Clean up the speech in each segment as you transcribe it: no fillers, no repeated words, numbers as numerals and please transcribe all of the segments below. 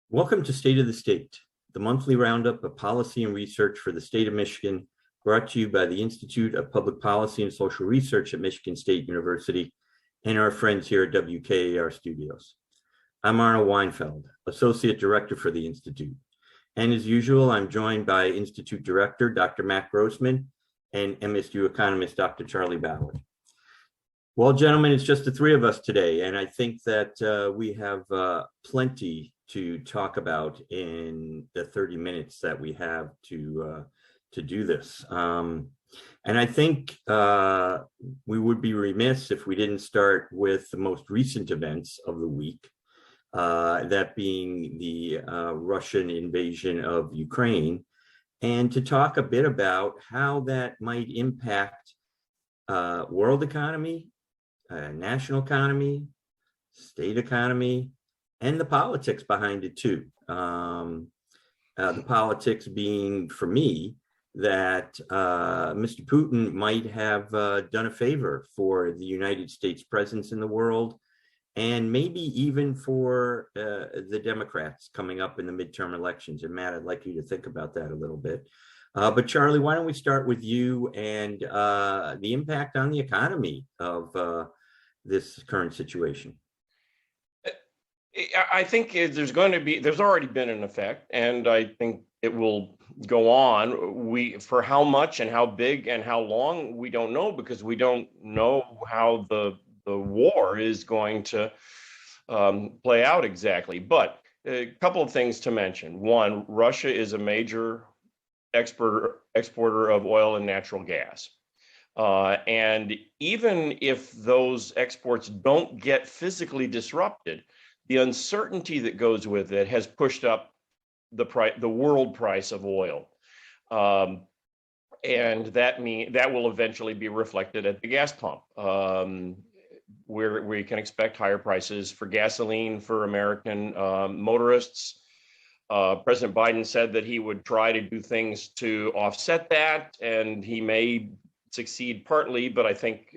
Welcome to State of the State, the monthly roundup of policy and research for the state of Michigan, brought to you by the Institute of Public Policy and Social Research at Michigan State University and our friends here at WKAR Studios. I'm Arnold Weinfeld, Associate Director for the Institute. And as usual, I'm joined by Institute Director, Dr. Matt Grossman, and MSU economist, Dr. Charlie Ballard. Well, gentlemen, it's just the three of us today, and I think that we have plenty to talk about in the 30 minutes that we have to do this. And I think we would be remiss if we didn't start with the most recent events of the week, that being the Russian invasion of Ukraine, and to talk a bit about how that might impact world economy, national economy, state economy, and the politics behind it too. The politics being, for me, that Mr. Putin might have done a favor for the United States presence in the world, and maybe even for the Democrats coming up in the midterm elections. And Matt, I'd like you to think about that a little bit. But Charlie, why don't we start with you and the impact on the economy of this current situation? I think there's already been an effect, and I think it will go on. For how much and how big and how long, we don't know, because we don't know how the war is going to play out exactly. But a couple of things to mention. One, Russia is a major exporter of oil and natural gas. And even if those exports don't get physically disrupted, the uncertainty that goes with it has pushed up the world price of oil, and that will eventually be reflected at the gas pump, where we can expect higher prices for gasoline for American motorists. President Biden said that he would try to do things to offset that, and he may succeed partly, but I think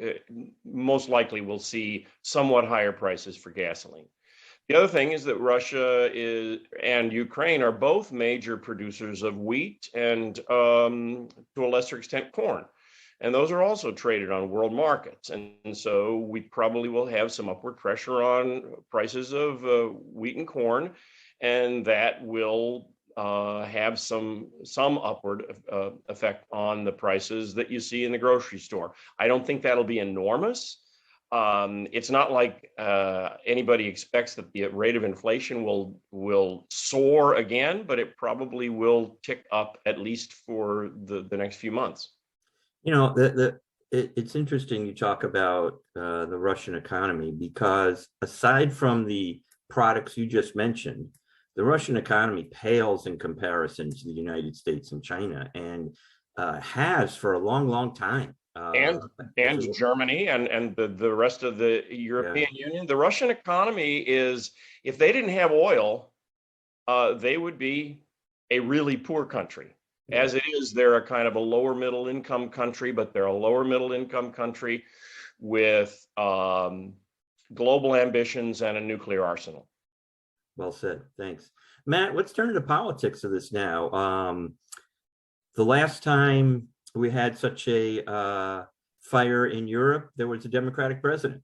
most likely we'll see somewhat higher prices for gasoline. The other thing is that Russia and Ukraine are both major producers of wheat and, to a lesser extent, corn. And those are also traded on world markets. And so we probably will have some upward pressure on prices of wheat and corn, and that will have some upward effect on the prices that you see in the grocery store. I don't think that'll be enormous. It's not like anybody expects that the rate of inflation will soar again, but it probably will tick up, at least for the next few months. You know, it's interesting you talk about the Russian economy, because aside from the products you just mentioned, the Russian economy pales in comparison to the United States and China, and has for a long, long time. And Germany and the rest of the European Union. The Russian economy is, if they didn't have oil, they would be a really poor country. Yeah. As it is, they're a kind of a lower middle income country, but they're a lower middle income country with global ambitions and a nuclear arsenal. Well said. Thanks. Matt, let's turn to the politics of this now. The last time we had such a fire in Europe, there was a Democratic president.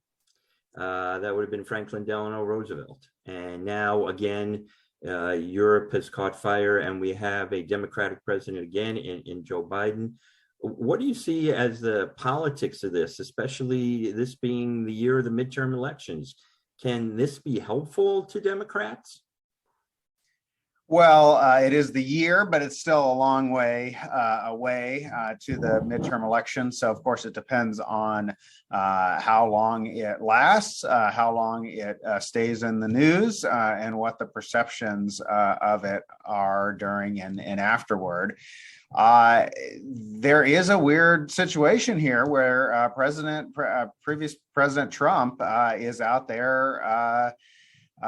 That would have been Franklin Delano Roosevelt. And now again, Europe has caught fire, and we have a Democratic president again in Joe Biden. What do you see as the politics of this, especially this being the year of the midterm elections? Can this be helpful to Democrats? Well, it is the year, but it's still a long way away to the midterm election. So, of course, it depends on how long it lasts, how long it stays in the news, and what the perceptions of it are during and afterward. There is a weird situation here where previous President Trump is out there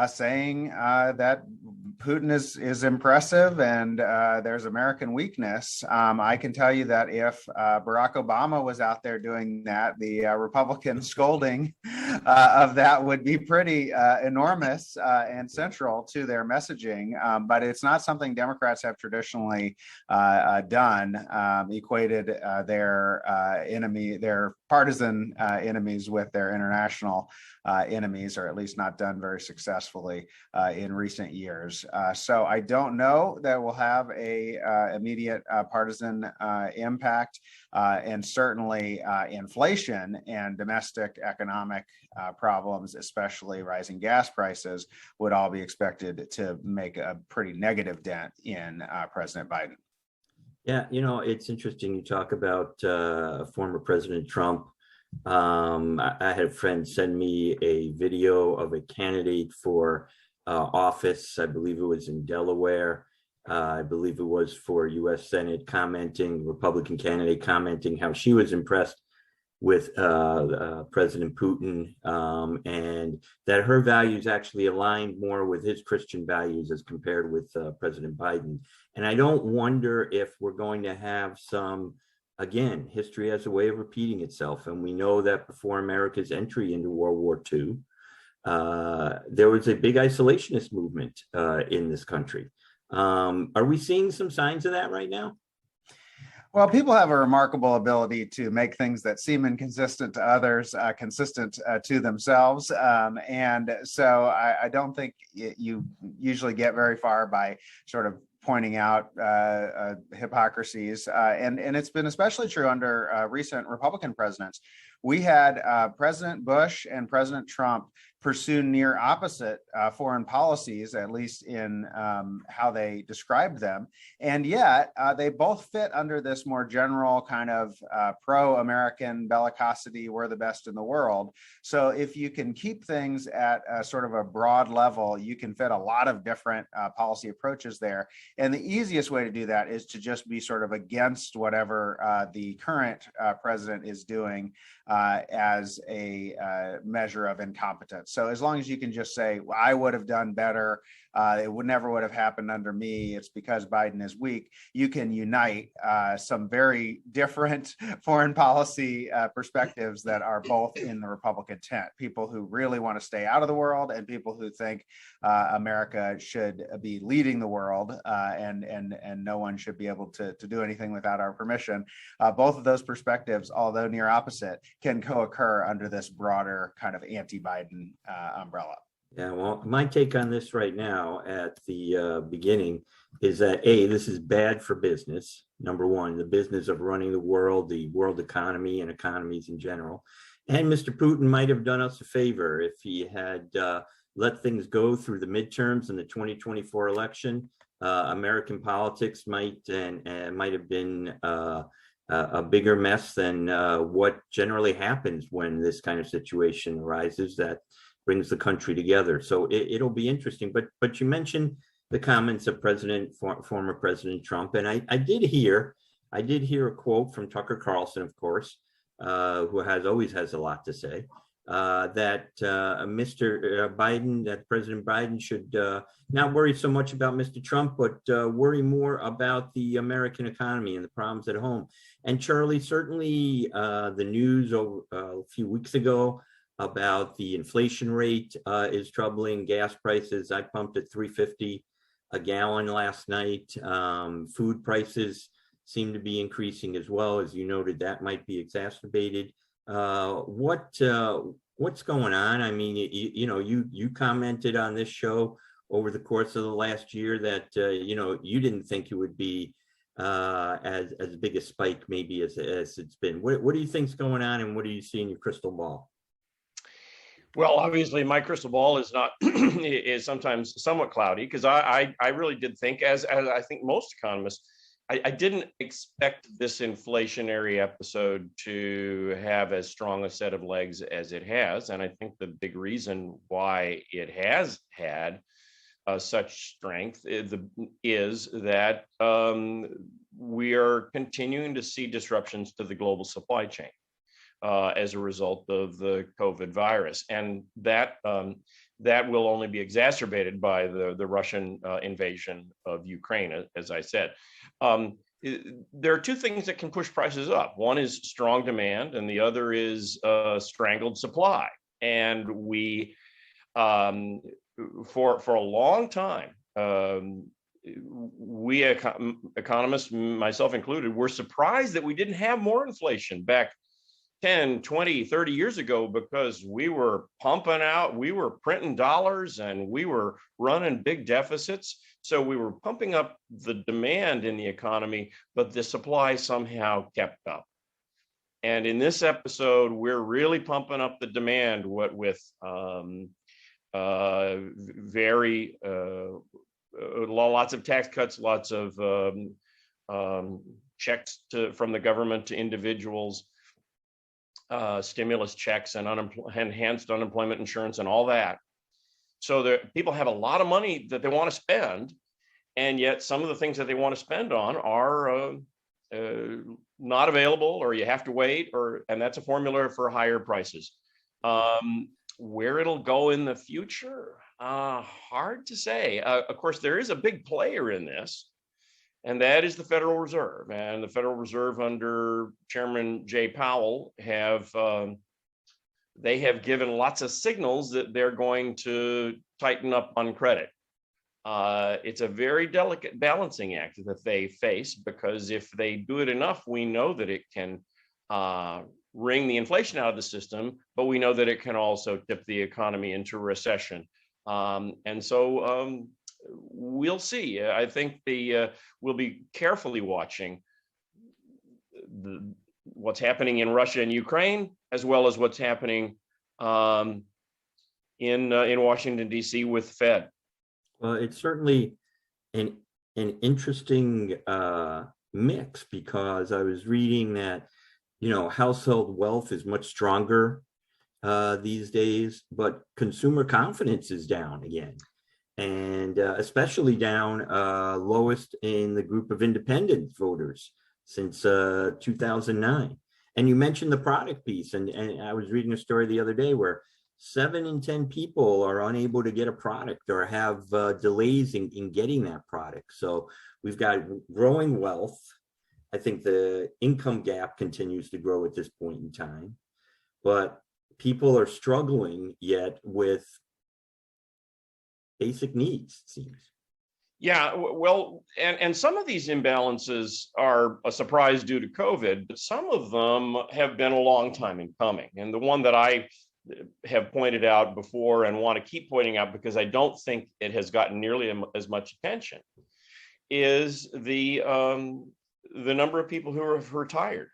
saying that Putin is impressive and there's American weakness. I can tell you that if Barack Obama was out there doing that, the Republican scolding of that would be pretty enormous and central to their messaging. But it's not something Democrats have traditionally done, equated their partisan enemies with their international enemies, or at least not done very successfully in recent years. So I don't know that we'll have a immediate partisan impact, and certainly inflation and domestic economic problems, especially rising gas prices, would all be expected to make a pretty negative dent in President Biden. Yeah, it's interesting you talk about former President Trump. I had a friend send me a video of a candidate for office. I believe it was in Delaware. I believe it was for U.S. Senate, Republican candidate commenting how she was impressed with President Putin, and that her values actually aligned more with his Christian values as compared with President Biden. And I don't wonder if we're going to have some, again, history has a way of repeating itself. And we know that before America's entry into World War II, there was a big isolationist movement in this country. Are we seeing some signs of that right now? Well, people have a remarkable ability to make things that seem inconsistent to others consistent to themselves. And so I don't think you usually get very far by sort of pointing out hypocrisies. And it's been especially true under recent Republican presidents. We had President Bush and President Trump pursue near opposite foreign policies, at least in how they described them. And yet they both fit under this more general kind of pro-American bellicosity, we're the best in the world. So if you can keep things at a sort of a broad level, you can fit a lot of different policy approaches there. And the easiest way to do that is to just be sort of against whatever the current president is doing as a measure of incompetence. So as long as you can just say, well, I would have done better, it never would have happened under me, it's because Biden is weak, you can unite some very different foreign policy perspectives that are both in the Republican tent. People who really want to stay out of the world and people who think America should be leading the world and no one should be able to do anything without our permission. Both of those perspectives, although near opposite, can co-occur under this broader kind of anti-Biden umbrella. Yeah, well, my take on this right now at the beginning is that, this is bad for business. Number one, the business of running the world economy and economies in general. And Mr. Putin might have done us a favor if he had let things go through the midterms and the 2024 election. American politics might have been a bigger mess than what generally happens when this kind of situation arises that brings the country together. So it'll be interesting. But you mentioned the comments of former President Trump, and I did hear a quote from Tucker Carlson, of course, who always has a lot to say. That Mr. Biden, that President Biden should not worry so much about Mr. Trump, but worry more about the American economy and the problems at home. And Charlie, certainly the news a few weeks ago about the inflation rate is troubling. Gas prices, I pumped at $3.50 a gallon last night. Food prices seem to be increasing as well. As you noted, that might be exacerbated. What's going on? I mean, you commented on this show over the course of the last year that you didn't think it would be as big a spike maybe as it's been. What do you think's going on, and what do you see in your crystal ball? Well, obviously, my crystal ball is not is sometimes somewhat cloudy, because I really did think, as I think most economists, I didn't expect this inflationary episode to have as strong a set of legs as it has. And I think the big reason why it has had such strength is that we are continuing to see disruptions to the global supply chain as a result of the COVID virus. And that will only be exacerbated by the Russian invasion of Ukraine, as I said. There are two things that can push prices up. One is strong demand, and the other is strangled supply. And we, for a long time, we economists, myself included, were surprised that we didn't have more inflation back 10, 20, 30 years ago, because we were pumping out, we were printing dollars and we were running big deficits. So we were pumping up the demand in the economy, but the supply somehow kept up. And in this episode, we're really pumping up the demand with lots of tax cuts, lots of checks from the government to individuals, stimulus checks and enhanced unemployment insurance and all that. So that people have a lot of money that they want to spend, and yet some of the things that they want to spend on are not available, or you have to wait, and that's a formula for higher prices. Where it'll go in the future, hard to say. Of course, there is a big player in this, and that is the Federal Reserve. And the Federal Reserve under Chairman Jay Powell they have given lots of signals that they're going to tighten up on credit. It's a very delicate balancing act that they face, because if they do it enough, we know that it can wring the inflation out of the system, but we know that it can also tip the economy into recession. And so we'll see. I think we'll be carefully watching what's happening in Russia and Ukraine, as well as what's happening in Washington, D.C. with Fed. Well, it's certainly an interesting mix, because I was reading that, household wealth is much stronger these days, but consumer confidence is down again, and especially down lowest in the group of independent voters since 2009. And you mentioned the product piece, and I was reading a story the other day where 7 in 10 people are unable to get a product or have delays in getting that product. So we've got growing wealth. I think the income gap continues to grow at this point in time, but people are struggling yet with basic needs, it seems. Yeah, well, and some of these imbalances are a surprise due to COVID, but some of them have been a long time in coming. And the one that I have pointed out before and want to keep pointing out, because I don't think it has gotten nearly as much attention, is the number of people who have retired.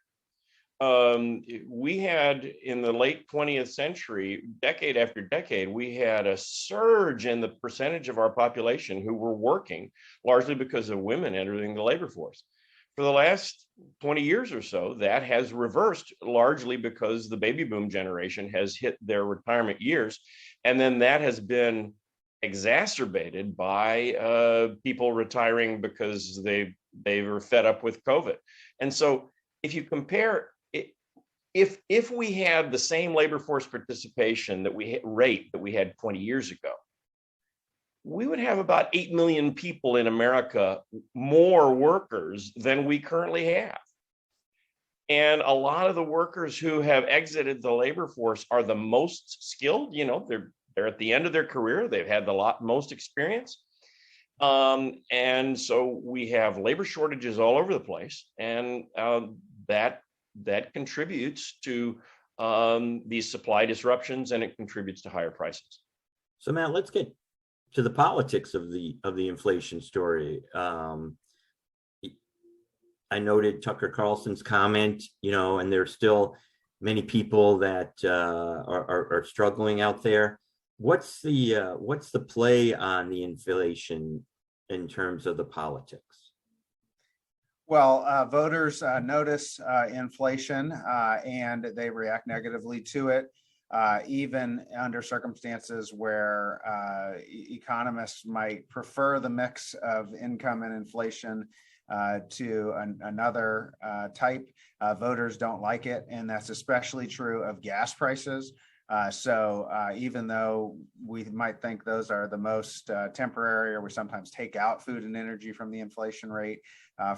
We had, in the late 20th century, decade after decade, we had a surge in the percentage of our population who were working, largely because of women entering the labor force. For the last 20 years or so, that has reversed, largely because the baby boom generation has hit their retirement years. And then that has been exacerbated by people retiring because they were fed up with COVID. And so if you compare, if we had the same labor force participation rate that we had 20 years ago, we would have about 8 million people in America, more workers than we currently have. And a lot of the workers who have exited the labor force are the most skilled. They're at the end of their career. They've had most experience. And so we have labor shortages all over the place. And that contributes to these supply disruptions, and it contributes to higher prices. So Matt, let's get to the politics of the inflation story. I noted Tucker Carlson's comment, and there's still many people that are struggling out there. What's the play on the inflation in terms of the politics? Well, voters notice inflation and they react negatively to it, even under circumstances where economists might prefer the mix of income and inflation to another type. Voters don't like it, and that's especially true of gas prices. So even though we might think those are the most temporary, or we sometimes take out food and energy from the inflation rate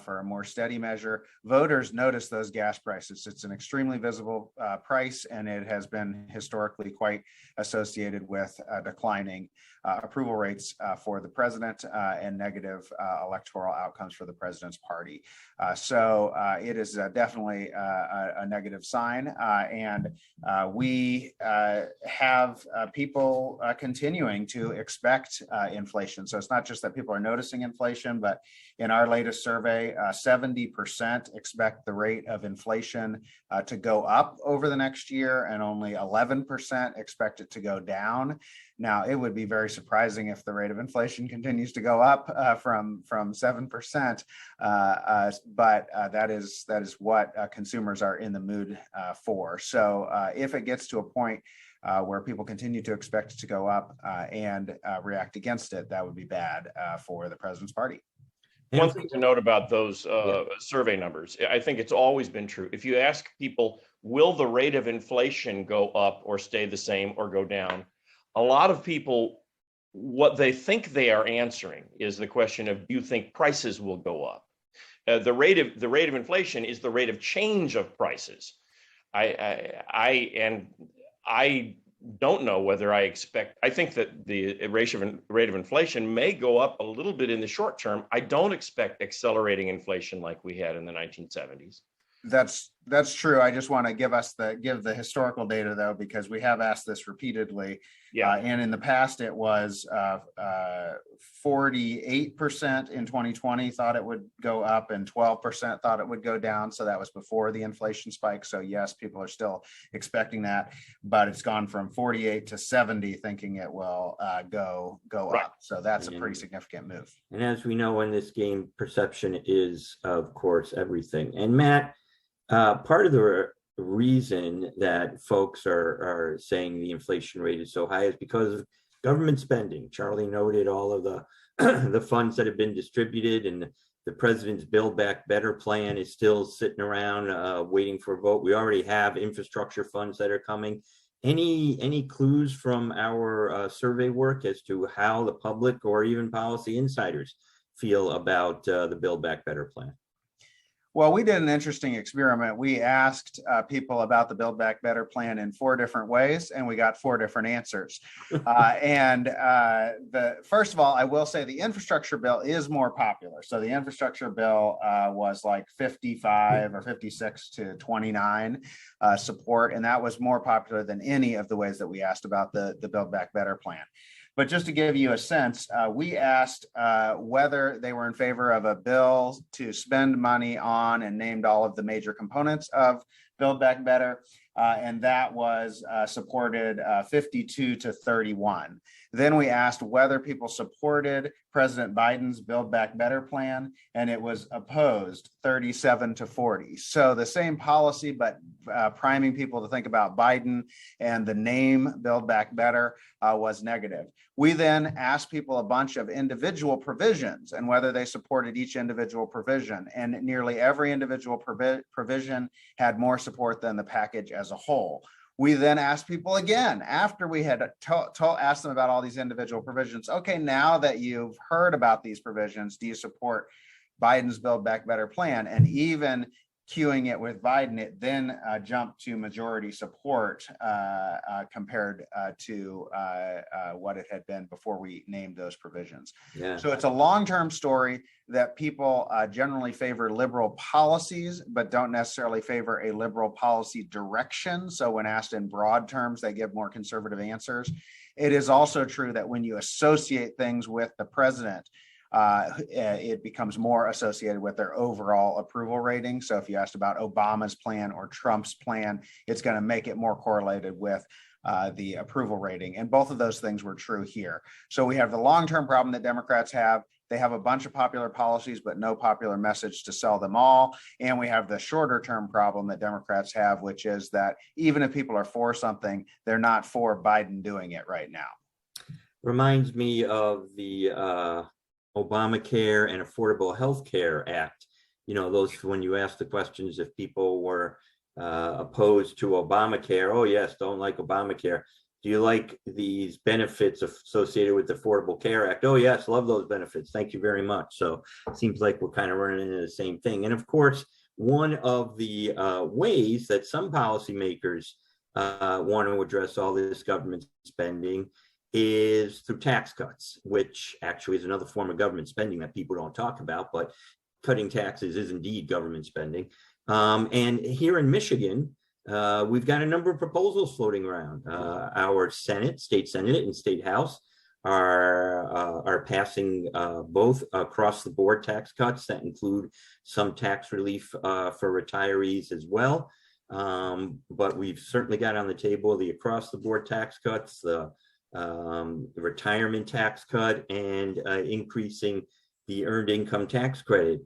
for a more steady measure, voters notice those gas prices. It's an extremely visible price, and it has been historically quite associated with declining approval rates for the president and negative electoral outcomes for the president's party. So it is definitely a negative sign, and we have people continuing to expect inflation. So it's not just that people are noticing inflation, but in our latest survey, 70% expect the rate of inflation to go up over the next year, and only 11% expect it to go down. Now, it would be very surprising if the rate of inflation continues to go up from 7%, but that is what consumers are in the mood for. So if it gets to a point where people continue to expect it to go up and react against it, that would be bad for the president's party. One thing to note about those survey numbers, I think it's always been true. If you ask people, will the rate of inflation go up or stay the same or go down? A lot of people, what they think they are answering is the question of, do you think prices will go up? The rate of inflation is the rate of change of prices. I don't know whether I think that the rate of inflation may go up a little bit in the short term. I don't expect accelerating inflation like we had in the 1970s. That's true. I just want to give the historical data, though, because we have asked this repeatedly. Yeah. And in the past, it was 48% in 2020 thought it would go up, and 12% thought it would go down. So that was before the inflation spike. So yes, people are still expecting that, but it's gone from 48 to 70, thinking it will go Right. up. So that's a pretty significant move. And as we know in this game, perception is, of course, everything. And Matt, part of the reason that folks are saying the inflation rate is so high is because of government spending. Charlie noted all of the the funds that have been distributed, and the president's Build Back Better plan is still sitting around waiting for a vote. We already have infrastructure funds that are coming. Any clues from our survey work as to how the public or even policy insiders feel about the Build Back Better plan? Well, we did an interesting experiment. We asked people about the Build Back Better plan in 4 different ways, and we got 4 different answers. First of all, I will say the infrastructure bill is more popular. So the infrastructure bill was like 55 or 56 to 29 support, and that was more popular than any of the ways that we asked about the Build Back Better plan. But just to give you a sense, we asked whether they were in favor of a bill to spend money on, and named all of the major components of Build Back Better, and that was supported 52 to 31. Then we asked whether people supported President Biden's Build Back Better plan, and it was opposed 37 to 40. So the same policy, but priming people to think about Biden, and the name Build Back Better was negative. We then asked people a bunch of individual provisions and whether they supported each individual provision, and nearly every individual provision had more support than the package as a whole. We then asked people again, after we had asked them about all these individual provisions, okay, now that you've heard about these provisions, do you support Biden's Build Back Better plan? And even queuing it with Biden, it then jumped to majority support compared to what it had been before we named those provisions. Yeah. So it's a long-term story that people generally favor liberal policies, but don't necessarily favor a liberal policy direction. So when asked in broad terms, they give more conservative answers. It is also true that when you associate things with the president, it becomes more associated with their overall approval rating. So if you asked about Obama's plan or Trump's plan, it's going to make it more correlated with the approval rating. And both of those things were true here. So we have the long-term problem that Democrats have. They have a bunch of popular policies, but no popular message to sell them all. And we have the shorter term problem that Democrats have, which is that even if people are for something, they're not for Biden doing it right now. Reminds me of the Obamacare and Affordable Health Care Act. You know, those, when you ask the questions if people were opposed to Obamacare. Oh, yes, don't like Obamacare. Do you like these benefits associated with the Affordable Care Act? Oh, yes, love those benefits. Thank you very much. So it seems like we're kind of running into the same thing. And of course, one of the ways that some policymakers want to address all this government spending is through tax cuts, which actually is another form of government spending that people don't talk about, but cutting taxes is indeed government spending. And here in Michigan, we've got a number of proposals floating around. Our Senate, State Senate and State House are passing both across the board tax cuts that include some tax relief for retirees as well. But we've certainly got on the table the across the board tax cuts, the retirement tax cut, and increasing the earned income tax credit.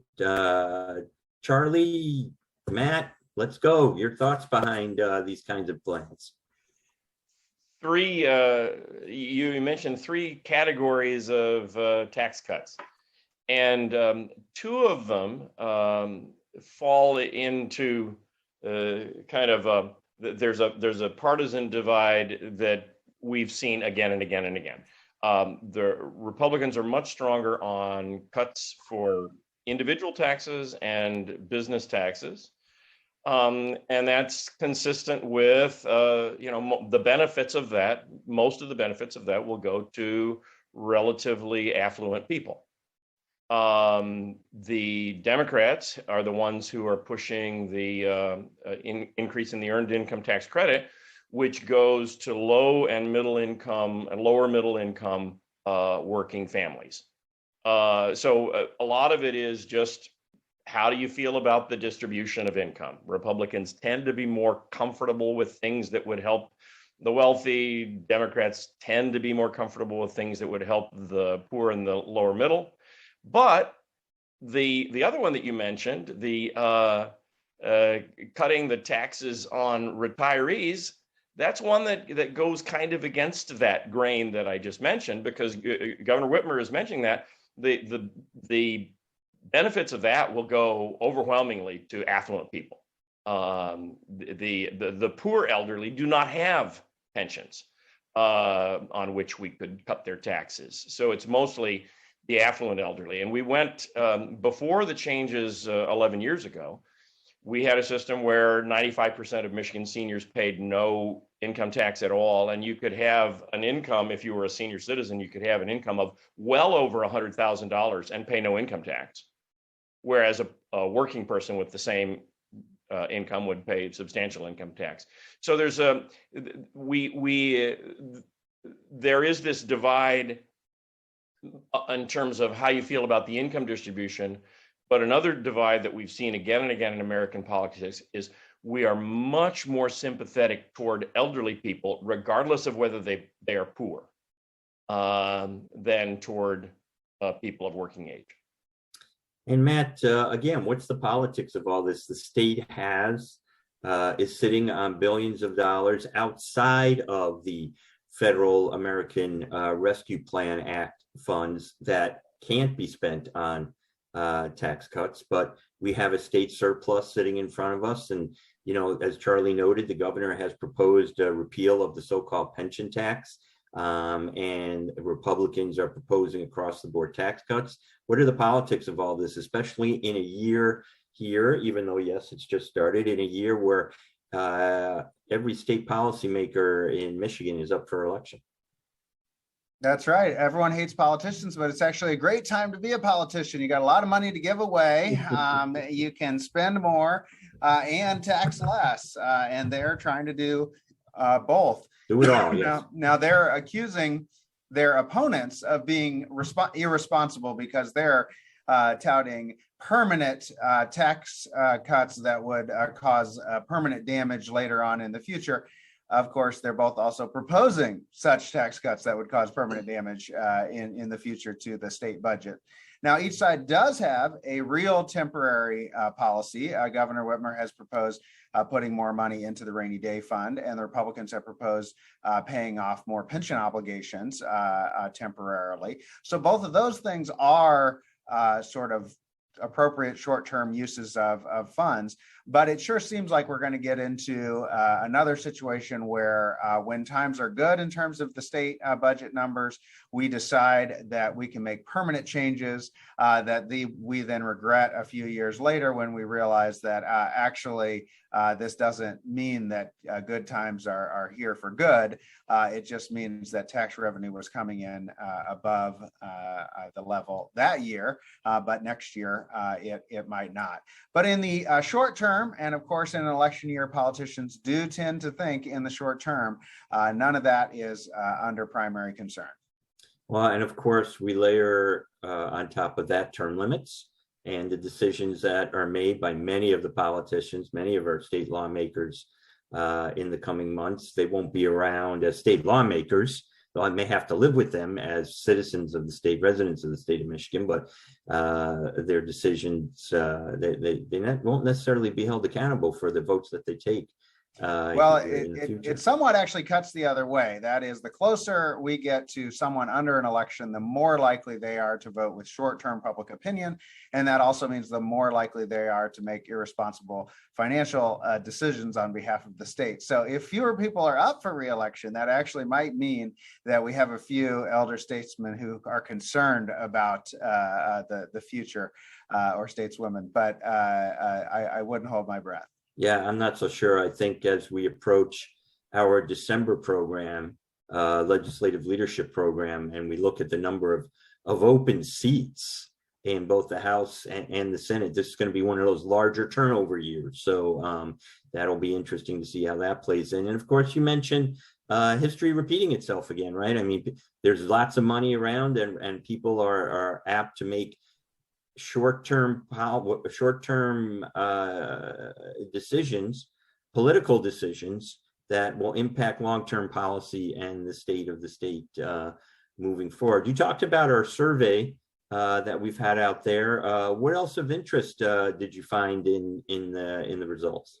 Charlie, Matt, let's go. Your thoughts behind these kinds of plans. You mentioned three categories of tax cuts, and two of them fall into there's a partisan divide that we've seen again and again and again. The Republicans are much stronger on cuts for individual taxes and business taxes. And that's consistent with, the benefits of that. Most of the benefits of that will go to relatively affluent people. The Democrats are the ones who are pushing the increase in the earned income tax credit, which goes to low and middle income and lower middle income working families. So a lot of it is just, how do you feel about the distribution of income? Republicans tend to be more comfortable with things that would help the wealthy. Democrats tend to be more comfortable with things that would help the poor and the lower middle. But the other one that you mentioned, the cutting the taxes on retirees, that's one that goes kind of against that grain that I just mentioned, because Governor Whitmer is mentioning that the benefits of that will go overwhelmingly to affluent people. The poor elderly do not have pensions on which we could cut their taxes. So it's mostly the affluent elderly. And we went, before the changes 11 years ago, we had a system where 95% of Michigan seniors paid no income tax at all. And you could have an income, if you were a senior citizen, you could have an income of well over $100,000 and pay no income tax. Whereas a working person with the same income would pay substantial income tax. So there's there is this divide in terms of how you feel about the income distribution. But another divide that we've seen again and again in American politics is we are much more sympathetic toward elderly people, regardless of whether they are poor, than toward people of working age. And Matt, again, what's the politics of all this? The state is sitting on billions of dollars outside of the Federal American Rescue Plan Act funds that can't be spent on tax cuts, but we have a state surplus sitting in front of us. And, as Charlie noted, the governor has proposed a repeal of the so-called pension tax. And Republicans are proposing across the board tax cuts. What are the politics of all this, especially in a year here, even though, yes, it's just started, in a year where every state policymaker in Michigan is up for election? That's right. Everyone hates politicians, but it's actually a great time to be a politician. You got a lot of money to give away. You can spend more and tax less. And they're trying to do both. Do it all, yes. Now they're accusing their opponents of being irresponsible because they're touting permanent tax cuts that would cause permanent damage later on in the future. Of course, they're both also proposing such tax cuts that would cause permanent damage in the future to the state budget. Now, each side does have a real temporary policy. Governor Whitmer has proposed putting more money into the rainy day fund, and the Republicans have proposed paying off more pension obligations temporarily. So both of those things are sort of appropriate short-term uses of funds. But it sure seems like we're going to get into another situation where when times are good in terms of the state budget numbers, we decide that we can make permanent changes that we then regret a few years later when we realize that actually this doesn't mean that good times are here for good. It just means that tax revenue was coming in above the level that year, but next year it might not. But in the short term, and of course in an election year, politicians do tend to think in the short term, none of that is under primary concern. Well, and of course, we layer on top of that term limits and the decisions that are made by many of the politicians, many of our state lawmakers in the coming months. They won't be around as state lawmakers, though I may have to live with them as citizens of the state, residents of the state of Michigan, but their decisions, they won't necessarily be held accountable for the votes that they take. Well, it somewhat actually cuts the other way. That is, the closer we get to someone under an election, the more likely they are to vote with short-term public opinion. And that also means the more likely they are to make irresponsible financial decisions on behalf of the state. So if fewer people are up for re-election, that actually might mean that we have a few elder statesmen who are concerned about the future or stateswomen. But I wouldn't hold my breath. Yeah, I'm not so sure. I think as we approach our December program, legislative leadership program, and we look at the number of open seats in both the House and the Senate, this is going to be one of those larger turnover years. So that'll be interesting to see how that plays in. And of course, you mentioned history repeating itself again, right? I mean, there's lots of money around, and people are apt to make short-term decisions, political decisions that will impact long-term policy and the state of the state moving forward. You talked about our survey that we've had out there. What else of interest did you find in the results?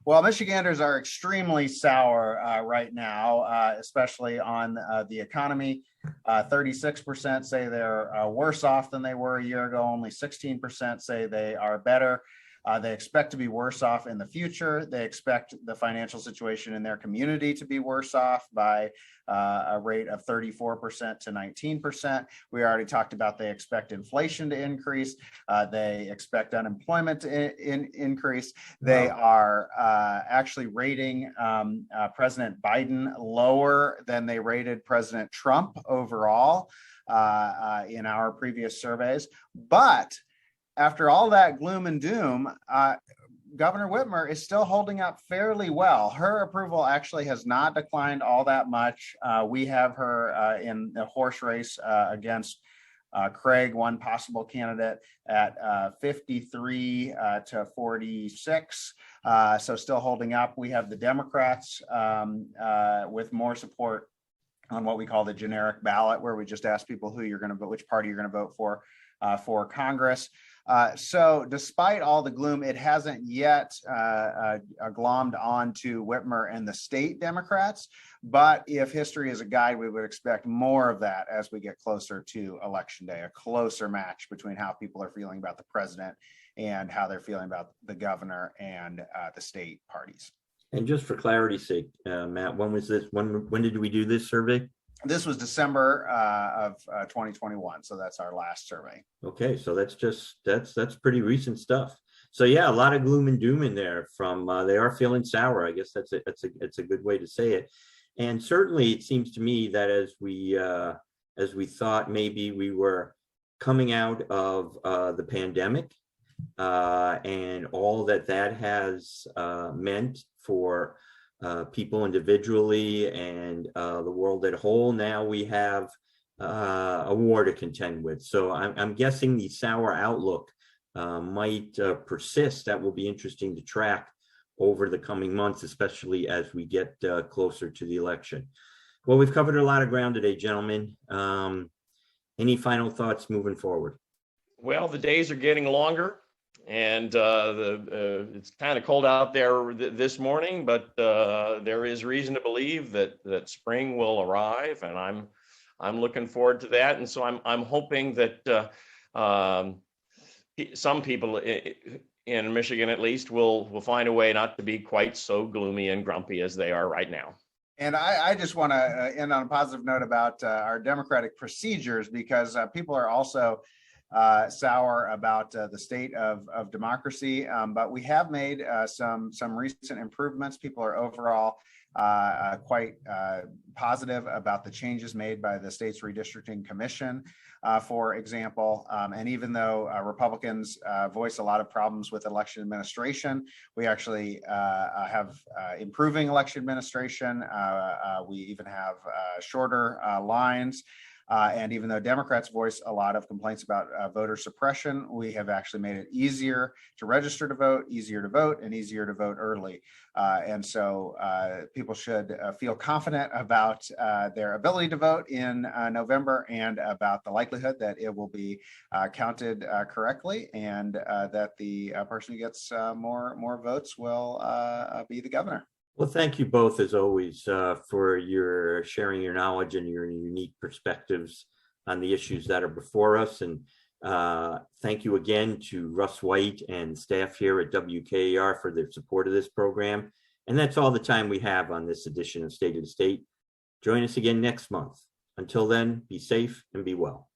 Well, Michiganders are extremely sour right now, especially on the economy. 36% say they're worse off than they were a year ago. Only 16% say they are better. They expect to be worse off in the future. They expect the financial situation in their community to be worse off by a rate of 34% to 19%. We already talked about they expect inflation to increase. They expect unemployment to increase. They are actually rating President Biden lower than they rated President Trump overall in our previous surveys. But after all that gloom and doom, Governor Whitmer is still holding up fairly well. Her approval actually has not declined all that much. We have her in the horse race against Craig, one possible candidate, at 53 to 46. So still holding up. We have the Democrats with more support on what we call the generic ballot, where we just ask people who you're going to vote, which party you're going to vote for Congress. So despite all the gloom, it hasn't yet glommed on to Whitmer and the state Democrats. But if history is a guide, we would expect more of that as we get closer to Election Day, a closer match between how people are feeling about the president and how they're feeling about the governor and the state parties. And just for clarity's sake, Matt, when was this? When did we do this survey? This was December of 2021, so that's our last survey. Okay, so that's pretty recent stuff. So yeah, a lot of gloom and doom in there. From they are feeling sour. I guess that's a good way to say it. And certainly, it seems to me that as we thought maybe we were coming out of the pandemic and all that has meant for people individually and the world at whole. Now we have a war to contend with. So I'm guessing the sour outlook might persist. That will be interesting to track over the coming months, especially as we get closer to the election. Well, we've covered a lot of ground today, gentlemen. Any final thoughts moving forward? Well, the days are getting longer. And it's kind of cold out there this morning, but there is reason to believe that spring will arrive, and I'm looking forward to that. And so I'm hoping that some people in Michigan, at least, will find a way not to be quite so gloomy and grumpy as they are right now. And I just want to end on a positive note about our democratic procedures, because people are also sour about the state of democracy. But we have made some recent improvements. People are overall quite positive about the changes made by the state's redistricting commission, for example. And even though Republicans voice a lot of problems with election administration, we actually have improving election administration. We even have shorter lines. And even though Democrats voice a lot of complaints about voter suppression, we have actually made it easier to register to vote, and easier to vote early. And so people should feel confident about their ability to vote in November, and about the likelihood that it will be counted correctly, and that the person who gets more votes will be the governor. Well, thank you both, as always, for your sharing your knowledge and your unique perspectives on the issues that are before us. And thank you again to Russ White and staff here at WKAR for their support of this program. And that's all the time we have on this edition of State of the State. Join us again next month. Until then, be safe and be well.